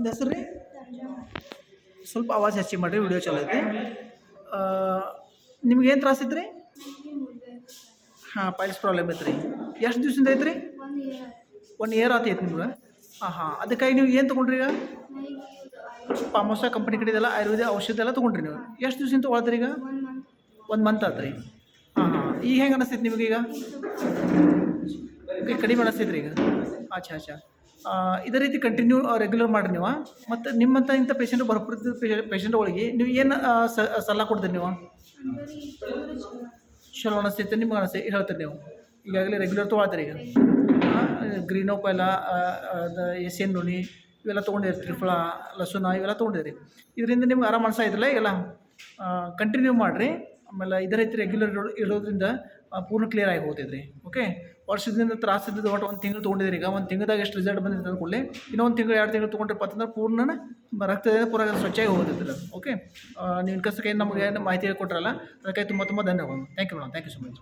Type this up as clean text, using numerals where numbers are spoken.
ತಮ್ಮ ಹೆಸರು ರೀ? ಸ್ವಲ್ಪ ಆವಾಜ್ ಹೆಚ್ಚಿಗೆ ಮಾಡಿರಿ, ವಿಡಿಯೋ ಚಲೋ ಐತಿ. ನಿಮ್ಗೆ ಏನು ತ್ರಾಸ ಐತ್ರಿ? ಹಾಂ, ಪೈಲ್ಸ್ ಪ್ರಾಬ್ಲಮ್ ಐತ್ರಿ. ಎಷ್ಟು ದಿವ್ಸದಿಂದ ಐತ್ರಿ? 1 ಇಯರ್ ಆತೈತಿ ನಿಮ್ಗೆ. ಹಾಂ, ಅದಕ್ಕಾಗಿ ನೀವು ಏನು ತೊಗೊಂಡ್ರಿ ಈಗ? ಪಾಮೋಸ ಕಂಪ್ನಿ ಕಡೆದೆಲ್ಲ ಆಯುರ್ವೇದ ಔಷಧ ಎಲ್ಲ ತೊಗೊಂಡ್ರಿ ನೀವು. ಎಷ್ಟು ದಿವ್ಸದಿಂದ ತೊಗೊಳ್ತೀರಿ ಈಗ? 1 ಮಂತ್ ಆತ್ರಿ. ಹಾಂ, ಈಗ ಹೆಂಗೆ ಅನಿಸ್ತೈತಿ ನಿಮ್ಗೆ ಈಗ? ಕಡಿಮೆ ಅನಿಸ್ತೈತ್ರಿ ಈಗ? ಅಚ್ಚಾ. ಇದೇ ರೀತಿ ಕಂಟಿನ್ಯೂ ರೆಗ್ಯುಲರ್ ಮಾಡಿರಿ ನೀವು. ಮತ್ತು ನಿಮ್ಮಂಥ ಇಂಥ ಪೇಷಂಟ್ ಬರ್ತಿದ್ದ ಪೇಷಂಟ್ಗಳಿಗೆ ನೀವು ಏನು ಸಲಹೆ ಕೊಡ್ತೀರಿ ನೀವು? ಚಲೋ ಅನಿಸ್ತೈತೆ ನಿಮ್ಗೆ ಹೇಳ್ತೀರಿ ನೀವು? ಈಗಾಗಲೇ ರೆಗ್ಯುಲರ್ ತೊಗೊಳ್ತೀರಿ ಈಗ? ಗ್ರೀನೋಪೈಲ, ಎನ್ ನುನಿ ಇವೆಲ್ಲ ತೊಗೊಂಡಿರಿ, ತ್ರಿಫಲ, ಲಸುನ ಇವೆಲ್ಲ ತೊಗೊಂಡಿರಿ. ಇದರಿಂದ ನಿಮ್ಗೆ ಆರಾಮ ಅನಿಸ್ತಾಯಿದ್ರಲ್ಲ ಈಗೆಲ್ಲ? ಕಂಟಿನ್ಯೂ ಮಾಡಿರಿ. ಆಮೇಲೆ ಇದೇ ರೀತಿ ರೆಗ್ಯುಲರ್ ಇರೋದ್ರಿಂದ ಪೂರ್ಣ ಕ್ಲಿಯರ್ ಆಗಿ ಹೋಗ್ತೈತ್ರಿ. ಓಕೆ, ವರ್ಷದಿಂದ ತ್ರಾಸ ಇದ್ದಿದ್ದು ಒಟ್ಟು 1 ತಿಂಗಳು ತೊಗೊಂಡಿದ್ರಿ. ಈಗ 1 ತಿಂಗ್ಳದಾಗ ಎಷ್ಟು ರಿಸಲ್ಟ್ ಬಂದಿದೆ ಅಂದ್ಕೊಳ್ಳಿ, ಇನ್ನೂ 1 ತಿಂಗಳು 2 ತಿಂಗಳು ತೊಗೊಂಡ್ರಪ್ಪ ಅಂತಂದ್ರೆ ಪೂರ್ಣ ರಕ್ತದಿಂದ ಪೂರ ಸ್ವಚ್ಛಾಗಿ ಹೋಗ್ತೈತಿಲ್ಲ. ಓಕೆ, ನೀವು ಕೈ ನಮಗೆ ಮಾಹಿತಿ ಕೊಟ್ಟರಲ್ಲ, ಅದಕ್ಕಾಗಿ ತುಂಬ ಧನ್ಯವಾದ. Thank you madam. Thank you so much.